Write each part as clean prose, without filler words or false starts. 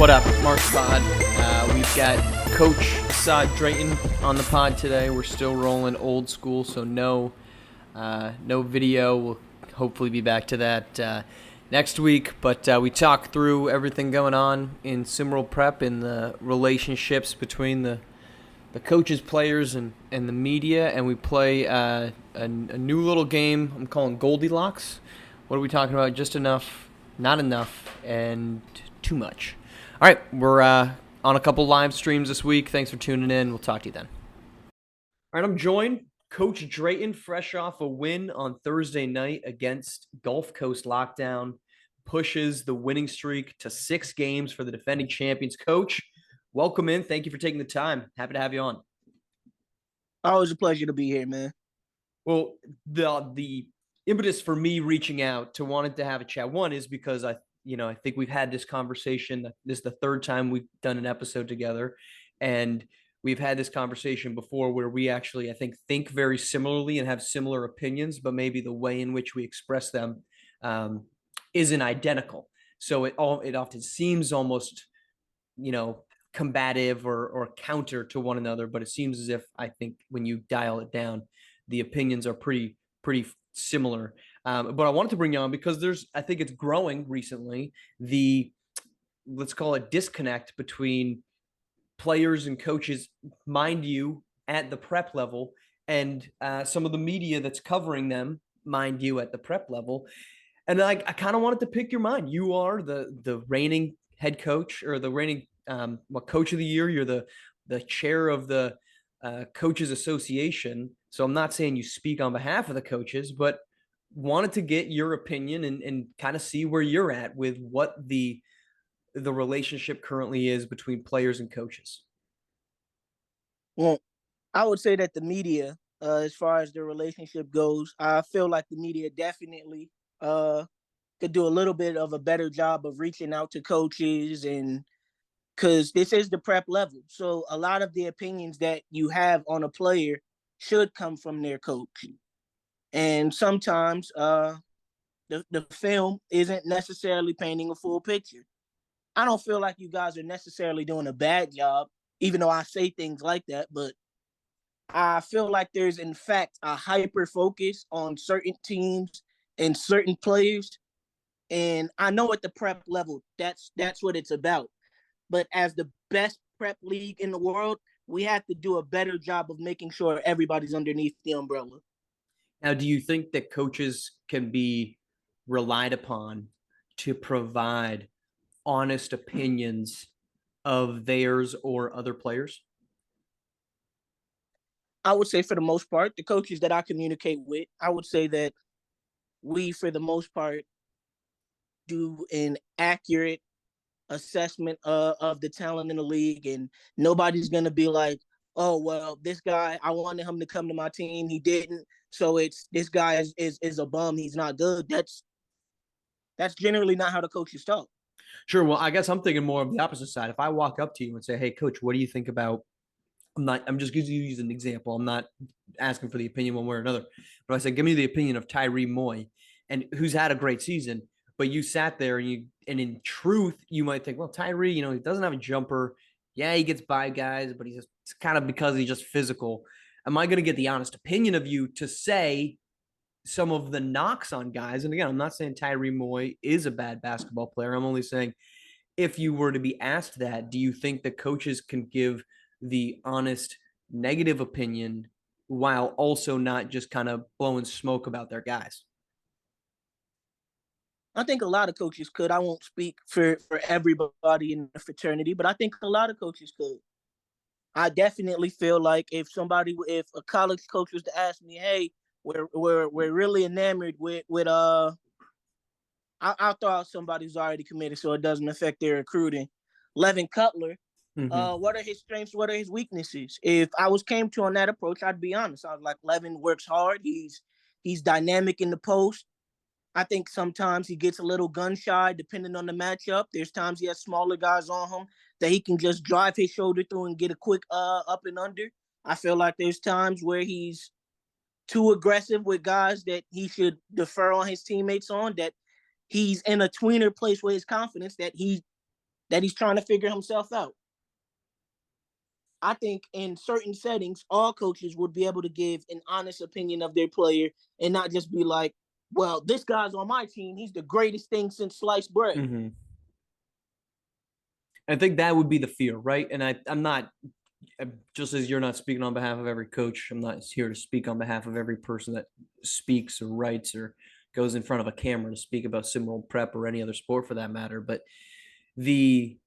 What up, Marsh pod? We've got Coach Assad Drayton on the pod today. We're still rolling old school, so no video. We'll hopefully be back to that next week. But we talk through everything going on in SimWorld Prep and the relationships between the coaches, players, and the media. And we play a new little game I'm calling Goldilocks. What are we talking about? Just enough, not enough, and too much. All right, we're on a couple live streams this week. Thanks for tuning in. We'll talk to you then. All right, I'm joined. Coach Drayton, fresh off a win on Thursday night against Gulf Coast Lockdown, pushes the winning streak to 6 games for the defending champions. Coach, welcome in. Thank you for taking the time. Happy to have you on. Always a pleasure to be here, man. Well, the impetus for me reaching out to wanted to have a chat, one, is because I think we've had this conversation. This is the third time we've done an episode together, and we've had this conversation before where we actually, I think very similarly and have similar opinions, but maybe the way in which we express them isn't identical. So it often seems almost, combative or counter to one another, but it seems as if, I think when you dial it down, the opinions are pretty similar. But I wanted to bring you on because I think it's growing recently, let's call it disconnect between players and coaches, mind you, at the prep level, and some of the media that's covering them, mind you, at the prep level. And I kind of wanted to pick your mind. You are the reigning head coach, or the reigning coach of the year. You're the chair of the Coaches Association. So I'm not saying you speak on behalf of the coaches, but wanted to get your opinion and kind of see where you're at with what the relationship currently is between players and coaches. Well, I would say that the media, as far as the relationship goes, I feel like the media definitely could do a little bit of a better job of reaching out to coaches, and because this is the prep level. So a lot of the opinions that you have on a player should come from their coach. And sometimes the film isn't necessarily painting a full picture. I don't feel like you guys are necessarily doing a bad job, even though I say things like that, but I feel like there's, in fact, a hyper focus on certain teams and certain players. And I know at the prep level, that's what it's about. But as the best prep league in the world, we have to do a better job of making sure everybody's underneath the umbrella. Now, do you think that coaches can be relied upon to provide honest opinions of theirs or other players? I would say for the most part, the coaches that I communicate with, I would say that we, for the most part, do an accurate assessment of the talent in the league, and nobody's going to be like, oh, well, this guy, I wanted him to come to my team, he didn't, so it's this guy is a bum, he's not good. That's generally not how the coaches talk. Sure. Well, I guess I'm thinking more of the opposite side. If I walk up to you and say, hey, coach, what do you think about, I'm just going to use an example. I'm not asking for the opinion one way or another, but I said, give me the opinion of Tyree Moy, and who's had a great season, but you sat there and in truth, you might think, well, Tyree, he doesn't have a jumper. Yeah, he gets by guys, but it's kind of because he's just physical. Am I going to get the honest opinion of you to say some of the knocks on guys? And again, I'm not saying Tyree Moy is a bad basketball player. I'm only saying, if you were to be asked that, do you think that coaches can give the honest negative opinion while also not just kind of blowing smoke about their guys? I think a lot of coaches could. I won't speak for everybody in the fraternity, but I think a lot of coaches could. I definitely feel like if a college coach was to ask me, hey, we're really enamored with I'll throw out somebody who's already committed so it doesn't affect their recruiting. Levin Cutler, what are his strengths? What are his weaknesses? If I came to on that approach, I'd be honest. I was like, Levin works hard. He's dynamic in the post. I think sometimes he gets a little gun shy depending on the matchup. There's times he has smaller guys on him that he can just drive his shoulder through and get a quick up and under. I feel like there's times where he's too aggressive with guys that he should defer on his teammates on, that he's in a tweener place with his confidence, that he that he's trying to figure himself out. I think in certain settings, all coaches would be able to give an honest opinion of their player and not just be like, well, this guy's on my team. He's the greatest thing since sliced bread. Mm-hmm. I think that would be the fear, right? And I'm not, just as you're not speaking on behalf of every coach, I'm not here to speak on behalf of every person that speaks or writes or goes in front of a camera to speak about SimWorld Prep or any other sport for that matter. But the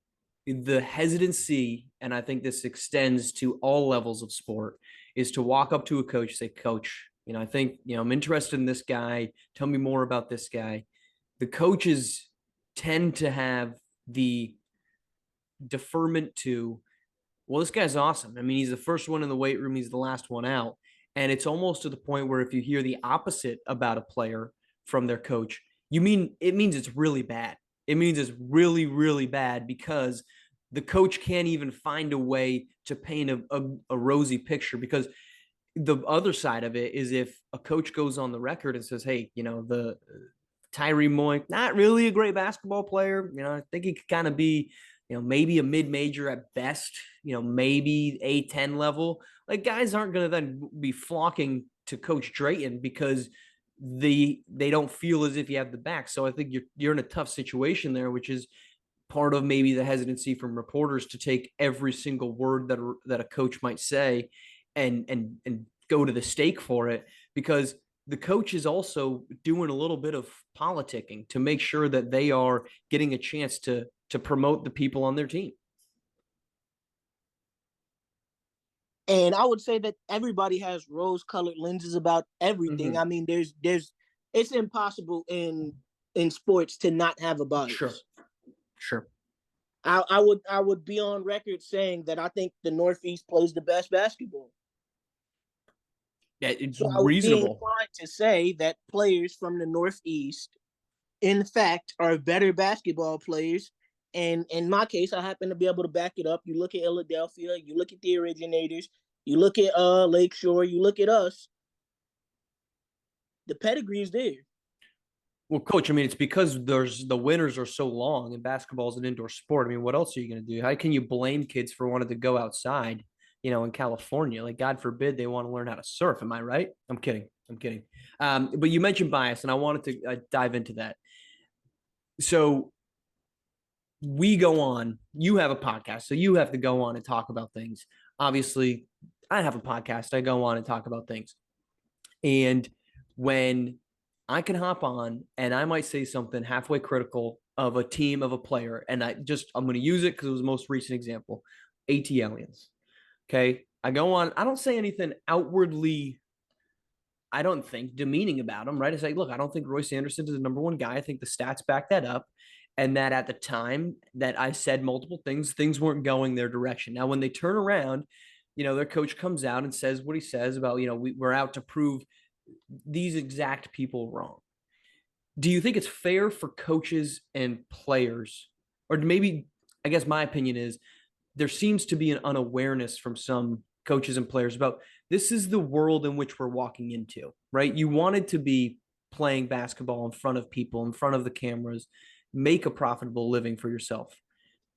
hesitancy, and I think this extends to all levels of sport, is to walk up to a coach and say, Coach, I think, I'm interested in this guy. Tell me more about this guy. The coaches tend to have the deferment to, well, this guy's awesome. I mean, he's the first one in the weight room. He's the last one out. And it's almost to the point where if you hear the opposite about a player from their coach, it means it's really bad. It means it's really, really bad because the coach can't even find a way to paint a rosy picture. Because the other side of it is if a coach goes on the record and says, hey, the Tyree Moy, not really a great basketball player. I think he could kind of be, maybe a mid-major at best, maybe A10 level. Like, guys aren't going to then be flocking to Coach Drayton because they don't feel as if you have the back. So I think you're in a tough situation there, which is part of maybe the hesitancy from reporters to take every single word that a coach might say and go to the stake for it, because the coach is also doing a little bit of politicking to make sure that they are getting a chance to promote the people on their team. And I would say that everybody has rose-colored lenses about everything. Mm-hmm. I mean, it's impossible in sports to not have a bias. Sure. I would be on record saying that I think the Northeast plays the best basketball. Yeah, it's so I would reasonable. be inclined to say that players from the Northeast, in fact, are better basketball players. And in my case, I happen to be able to back it up. You look at Philadelphia, you look at the Originators, you look at Lakeshore, you look at us. The pedigree is there. Well, Coach, I mean, it's because the winters are so long and basketball is an indoor sport. I mean, what else are you going to do? How can you blame kids for wanting to go outside, in California? Like, God forbid they want to learn how to surf. Am I right? I'm kidding. But you mentioned bias, and I wanted to dive into that. So we go on, you have a podcast, so you have to go on and talk about things. Obviously, I have a podcast. I go on and talk about things. And when I can hop on and I might say something halfway critical of a team, of a player, and I'm going to use it because it was the most recent example, AT Aliens. Okay. I go on, I don't say anything outwardly, I don't think, demeaning about them, right? I say, look, I don't think Royce Anderson is the number one guy. I think the stats back that up. And that at the time that I said multiple things weren't going their direction. Now, when they turn around, their coach comes out and says what he says about, we're out to prove these exact people wrong. Do you think it's fair for coaches and players, or maybe, I guess my opinion is, there seems to be an unawareness from some coaches and players about this is the world in which we're walking into, right? You wanted to be playing basketball in front of people, in front of the cameras, make a profitable living for yourself.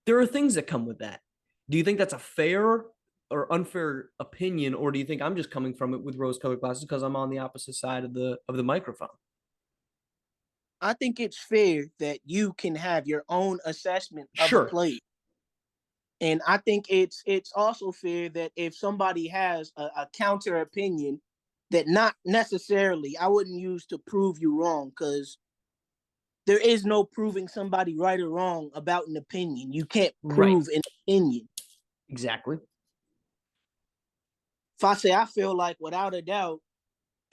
There are things that come with that. Do you think that's a fair or unfair opinion, or do you think I'm just coming from it with rose-colored glasses because I'm on the opposite side of the microphone? I think it's fair that you can have your own assessment of Sure. a play. And I think it's also fair that if somebody has a counter opinion, that not necessarily, I wouldn't use to prove you wrong, because there is no proving somebody right or wrong about an opinion. You can't prove an opinion. Exactly. If I say I feel like, without a doubt,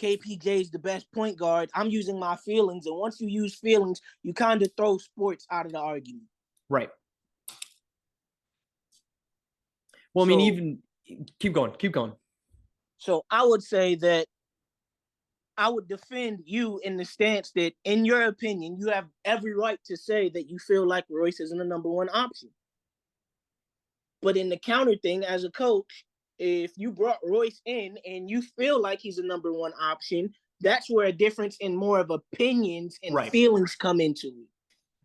KPJ is the best point guard, I'm using my feelings. And once you use feelings, you kind of throw sports out of the argument. Right. Well, I mean, even keep going. So I would say that I would defend you in the stance that, in your opinion, you have every right to say that you feel like Royce isn't the number one option. But in the counter thing, as a coach, if you brought Royce in and you feel like he's a number one option, that's where a difference in more of opinions and feelings come into it.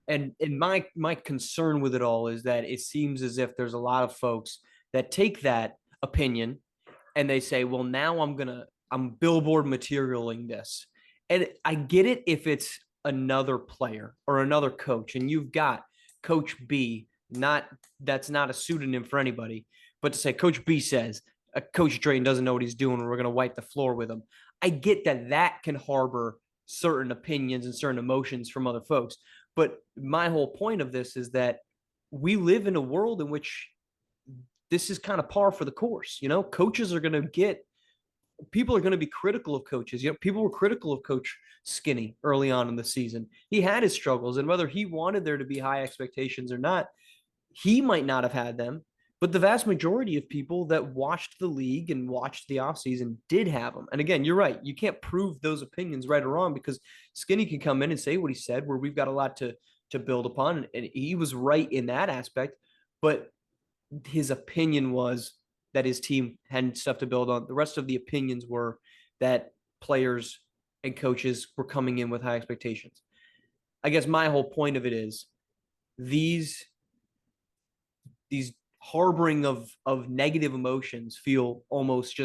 And my concern with it all is that it seems as if there's a lot of folks that take that opinion and they say, well, now I'm billboard materialing this. And I get it if it's another player or another coach, and you've got Coach B, that's not a pseudonym for anybody, but to say Coach B says Coach Drayton doesn't know what he's doing, and we're going to wipe the floor with him. I get that can harbor certain opinions and certain emotions from other folks. But my whole point of this is that we live in a world in which this is kind of par for the course. Coaches are going to get people are going to be critical of coaches. People were critical of Coach Skinny early on in the season. He had his struggles, and whether he wanted there to be high expectations or not, he might not have had them. But the vast majority of people that watched the league and watched the offseason did have them. And again, you're right. You can't prove those opinions right or wrong because Skinny can come in and say what he said, where we've got a lot to build upon. And he was right in that aspect. But his opinion was that his team had stuff to build on. The rest of the opinions were that players and coaches were coming in with high expectations. I guess my whole point of it is these harboring of negative emotions feel almost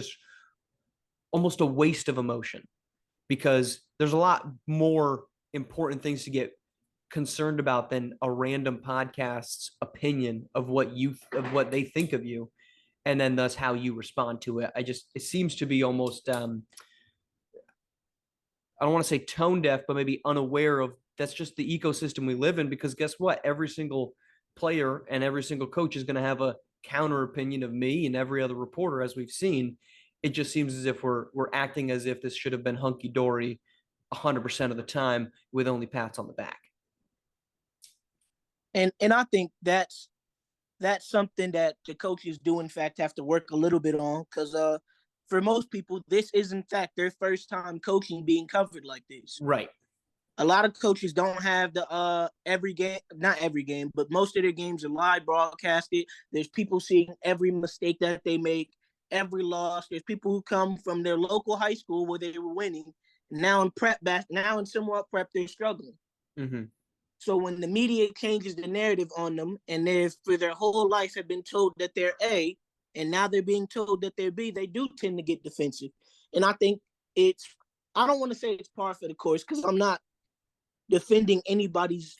a waste of emotion, because there's a lot more important things to get concerned about than a random podcast's opinion of what they think of you, and then thus how you respond to it. It seems to be almost I don't want to say tone deaf, but maybe unaware of that's just the ecosystem we live in, because guess what? Every single player and every single coach is going to have a counter opinion of me and every other reporter, as we've seen. It just seems as if we're acting as if this should have been hunky-dory 100% of the time with only pats on the back. And I think that's something that the coaches do, in fact, have to work a little bit on, because for most people, this is, in fact, their first time coaching being covered like this. Right. A lot of coaches don't have the every game, not every game, but most of their games are live broadcasted. There's people seeing every mistake that they make, every loss. There's people who come from their local high school where they were winning. Now in SimWorld Prep, they're struggling. Mm-hmm. So when the media changes the narrative on them, and they for their whole life have been told that they're A, and now they're being told that they're B, they do tend to get defensive. And I think I don't want to say it's par for the course, because I'm not defending anybody's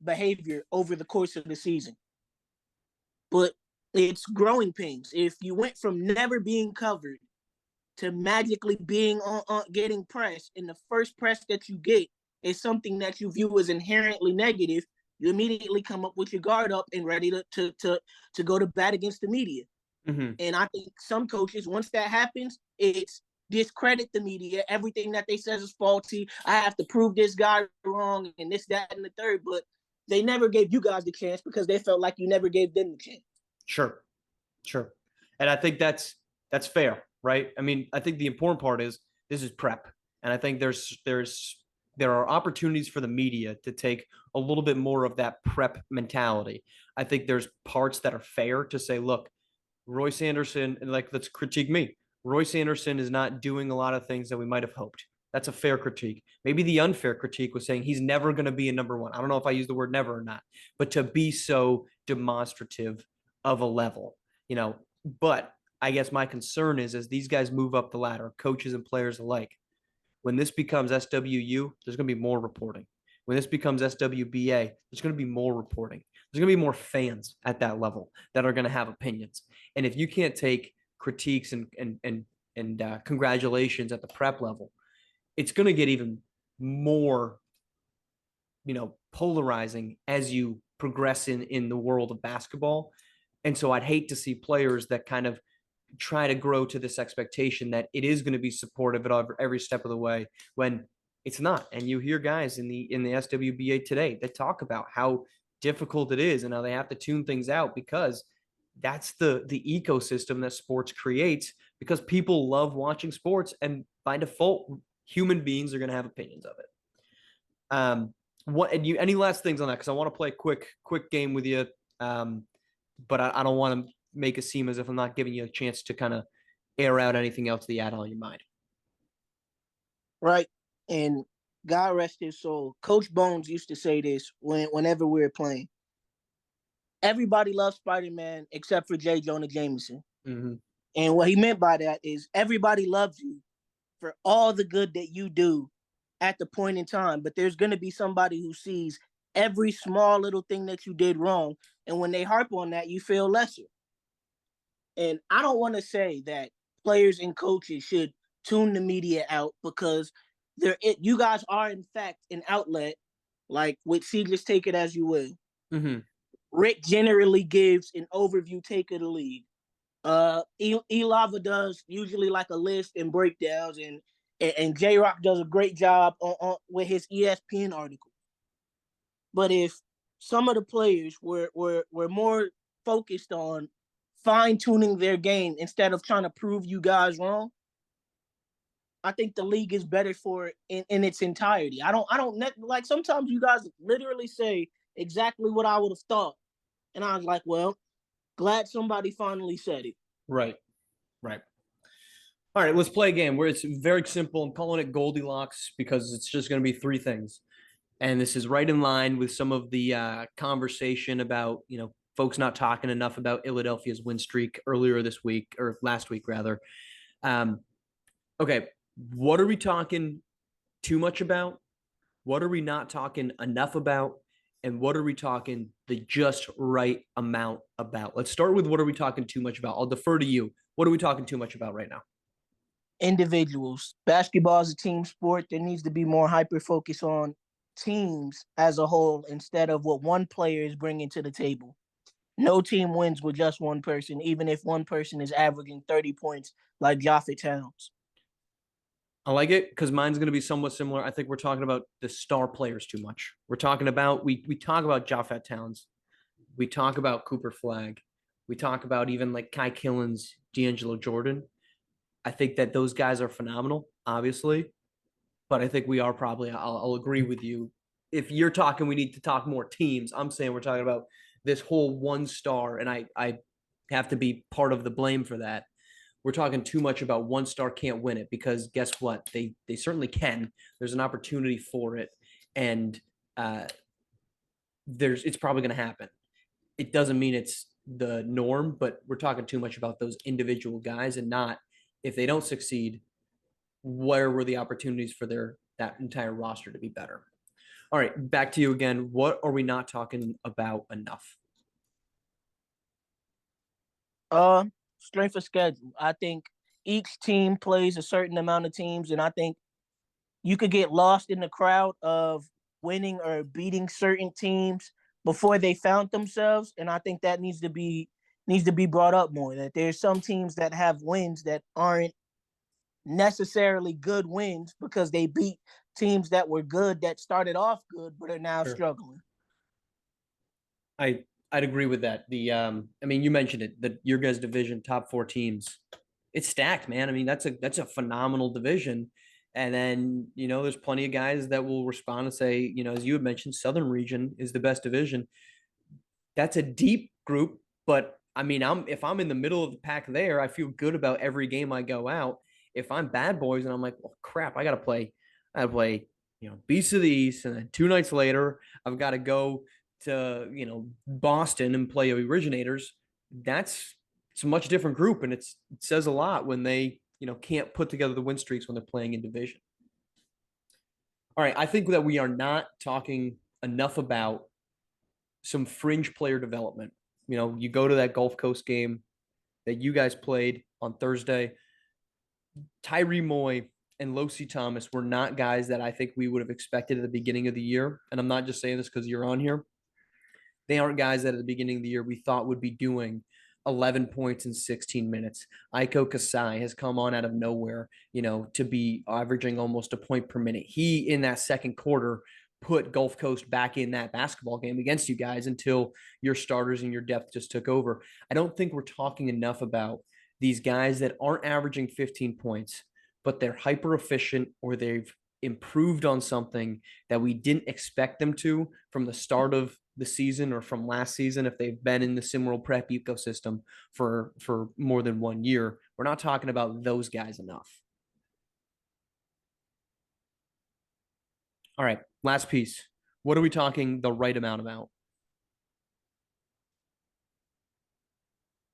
behavior over the course of the season. But it's growing pains. If you went from never being covered to magically being on getting press, and the first press that you get is something that you view as inherently negative, you immediately come up with your guard up and ready to go to bat against the media. Mm-hmm. And I think some coaches, once that happens, it's discredit the media. Everything that they says is faulty. I have to prove this guy wrong, and this, that, and the third. But they never gave you guys the chance because they felt like you never gave them the chance. Sure. And I think that's fair, right? I mean, I think the important part is this is prep, and I think there are opportunities for the media to take a little bit more of that prep mentality. I think there's parts that are fair to say, look, Royce Anderson, and let's critique me. Royce Anderson is not doing a lot of things that we might have hoped. That's a fair critique. Maybe the unfair critique was saying he's never going to be a number one. I don't know if I use the word never or not, but to be so demonstrative of a level, but I guess my concern is as these guys move up the ladder, coaches and players alike, when this becomes SWU, there's going to be more reporting. When this becomes SWBA, there's going to be more reporting. There's going to be more fans at that level that are going to have opinions. And if you can't take critiques and congratulations at the prep level, it's going to get even more, polarizing as you progress in the world of basketball. And so I'd hate to see players that kind of try to grow to this expectation that it is going to be supportive at every step of the way when it's not. And you hear guys in the SWBA today that talk about how difficult it is and how they have to tune things out, because that's the ecosystem that sports creates, because people love watching sports, and by default, human beings are going to have opinions of it. Any last things on that? Because I want to play a quick game with you, but I don't want to make it seem as if I'm not giving you a chance to kind of air out anything else that you had on your mind. Right. And God rest his soul. Coach Bones used to say this whenever we were playing. Everybody loves Spider-Man except for J. Jonah Jameson. Mm-hmm. And what he meant by that is everybody loves you for all the good that you do at the point in time. But there's going to be somebody who sees every small little thing that you did wrong. And when they harp on that, you feel lesser. And I don't want to say that players and coaches should tune the media out because you guys are, in fact, an outlet. Like with C, just take it as you will. Mm-hmm. Rick generally gives an overview take of the league. Elava does usually like a list and breakdowns, and J Rock does a great job with his ESPN article. But if some of the players were more focused on fine tuning their game instead of trying to prove you guys wrong, I think the league is better for it in its entirety. I don't like sometimes you guys literally say exactly what I would have thought, and I was like, well, glad somebody finally said it. Right. Right. All right, let's play a game where it's very simple. I'm calling it Goldilocks because it's just going to be three things. And this is right in line with some of the conversation about, folks not talking enough about Philadelphia's win streak earlier this week, or last week, rather. Um, okay, what are we talking too much about? What are we not talking enough about? And what are we talking the just right amount about? Let's start with what are we talking too much about? I'll defer to you. What are we talking too much about right now? Individuals. Basketball is a team sport. There needs to be more hyper focus on teams as a whole instead of what one player is bringing to the table. No team wins with just one person, even if one person is averaging 30 points like Jaffet Towns. I like it because mine's going to be somewhat similar. I think we're talking about the star players too much. We're talking about we talk about Jaffet Towns, we talk about Cooper Flag, we talk about even like Kai Killens, D'Angelo Jordan. I think that those guys are phenomenal, obviously, but I think we are probably. I'll agree with you. If you're talking, we need to talk more teams. I'm saying we're talking about this whole one star, and I have to be part of the blame for that. We're talking too much about one star can't win it because guess what? They certainly can. There's an opportunity for it, and it's probably going to happen. It doesn't mean it's the norm, but we're talking too much about those individual guys and not if they don't succeed, where were the opportunities for that entire roster to be better? All right, back to you again. What are we not talking about enough? Strength of schedule. I think each team plays a certain amount of teams, and I think you could get lost in the crowd of winning or beating certain teams before they found themselves. And I think that needs to be brought up more. That there's some teams that have wins that aren't necessarily good wins because they beat teams that were good that started off good but are now struggling. I'd agree with that. I mean, you mentioned it, that your guys' division, top four teams, it's stacked, man. I mean, that's a phenomenal division. And then, there's plenty of guys that will respond and say, as you had mentioned, Southern region is the best division. That's a deep group, but I mean, if I'm in the middle of the pack there, I feel good about every game I go out. If I'm bad boys and I'm like, well, crap, I gotta play, Beast of the East, and then 2 nights later, I've got to go to Boston and play Originators. It's a much different group, and it says a lot when they can't put together the win streaks when they're playing in division. All right, I think that we are not talking enough about some fringe player development. You go to that Gulf Coast game that you guys played on Thursday. Tyree Moy and Losi Thomas were not guys that I think we would have expected at the beginning of the year. And I'm not just saying this because you're on here. They aren't guys that at the beginning of the year we thought would be doing 11 points in 16 minutes. Aiko Kasai has come on out of nowhere, to be averaging almost a point per minute. He, in that second quarter, put Gulf Coast back in that basketball game against you guys until your starters and your depth just took over. I don't think we're talking enough about these guys that aren't averaging 15 points, but they're hyper efficient or they've improved on something that we didn't expect them to from the start of the season or from last season if they've been in the SimWorld prep ecosystem for more than 1 year. We're not talking about those guys enough. All right, last piece. What are we talking the right amount about?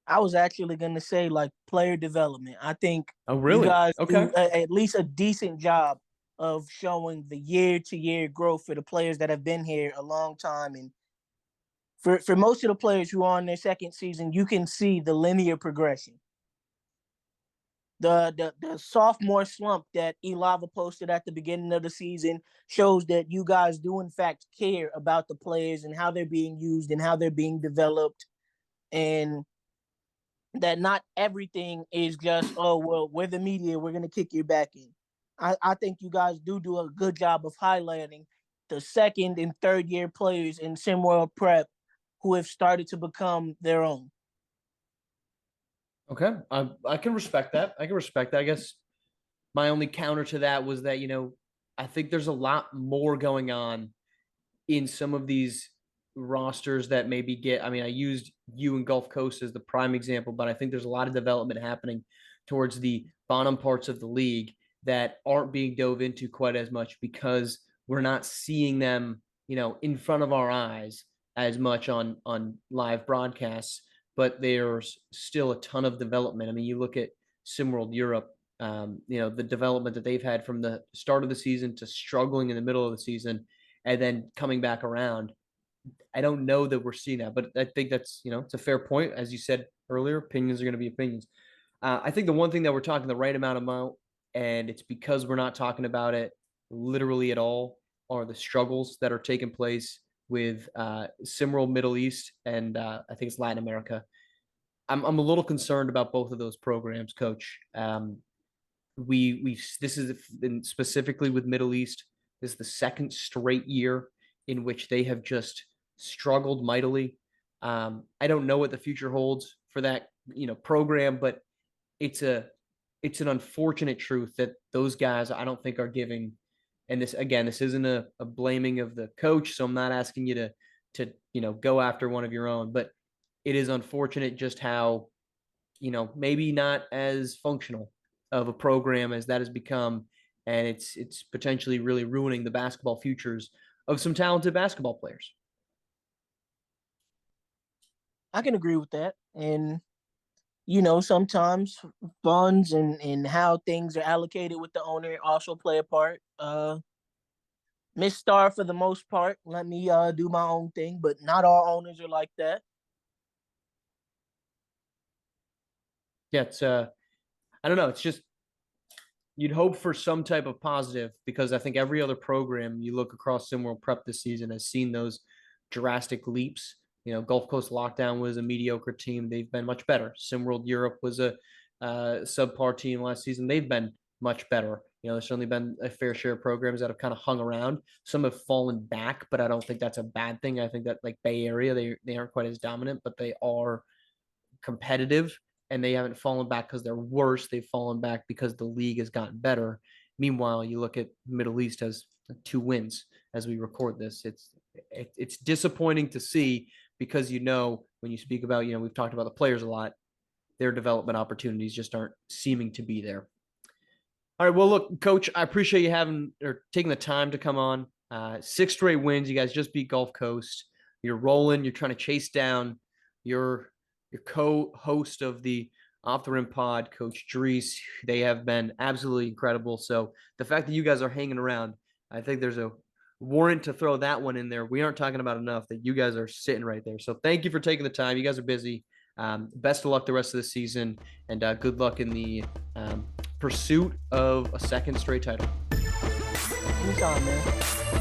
I was actually going to say like player development. I think Oh, you really? guys Okay. do at least a decent job of showing the year to year growth for the players that have been here a long time. And for most of the players who are on their second season, you can see the linear progression. The sophomore slump that Elava posted at the beginning of the season shows that you guys do in fact care about the players and how they're being used and how they're being developed, and that not everything is just, oh well, we're the media, we're gonna kick your back in. I think you guys do a good job of highlighting the second and third year players in SimWorld Prep who have started to become their own. Okay. I can respect that. I can respect that. I guess my only counter to that was that, I think there's a lot more going on in some of these rosters that maybe get, I mean, I used you and Gulf Coast as the prime example, but I think there's a lot of development happening towards the bottom parts of the league that aren't being dove into quite as much because we're not seeing them, in front of our eyes as much on live broadcasts, but there's still a ton of development. I mean, you look at SimWorld Europe, the development that they've had from the start of the season to struggling in the middle of the season and then coming back around. I don't know that we're seeing that, but I think that's, it's a fair point. As you said earlier, opinions are going to be opinions. I think the one thing that we're talking the right amount about, and it's because we're not talking about it literally at all, are the struggles that are taking place with SimWorld Middle East and I think it's Latin America. I'm a little concerned about both of those programs, Coach. We this is specifically with Middle East. This is the second straight year in which they have just struggled mightily. I don't know what the future holds for that program, but it's an unfortunate truth that those guys I don't think are giving. And this isn't a blaming of the coach, so I'm not asking you to go after one of your own, but it is unfortunate just how maybe not as functional of a program as that has become, and it's potentially really ruining the basketball futures of some talented basketball players. I can agree with that. And sometimes funds and how things are allocated with the owner also play a part. Miss Star for the most part, let me do my own thing, but not all owners are like that. Yeah, it's I don't know, it's just you'd hope for some type of positive because I think every other program you look across SimWorld Prep this season has seen those drastic leaps. Gulf Coast Lockdown was a mediocre team. They've been much better. SimWorld Europe was a subpar team last season. They've been much better. There's certainly been a fair share of programs that have kind of hung around. Some have fallen back, but I don't think that's a bad thing. I think that like Bay Area, they aren't quite as dominant, but they are competitive and they haven't fallen back because they're worse. They've fallen back because the league has gotten better. Meanwhile, you look at Middle East has 2 wins as we record this. It's disappointing to see because when you speak about we've talked about the players a lot, their development opportunities just aren't seeming to be there. All right, well, look, Coach, I appreciate you having or taking the time to come on. 6 straight wins. You guys just beat Gulf Coast. You're rolling. You're trying to chase down your co-host of the Off the Rim pod, Coach Dries. They have been absolutely incredible. So the fact that you guys are hanging around, I think there's a warrant to throw that one in there. We aren't talking about enough that you guys are sitting right there. So thank you for taking the time. You guys are busy. Best of luck the rest of the season, and good luck in the pursuit of a second straight title. Anytime, man.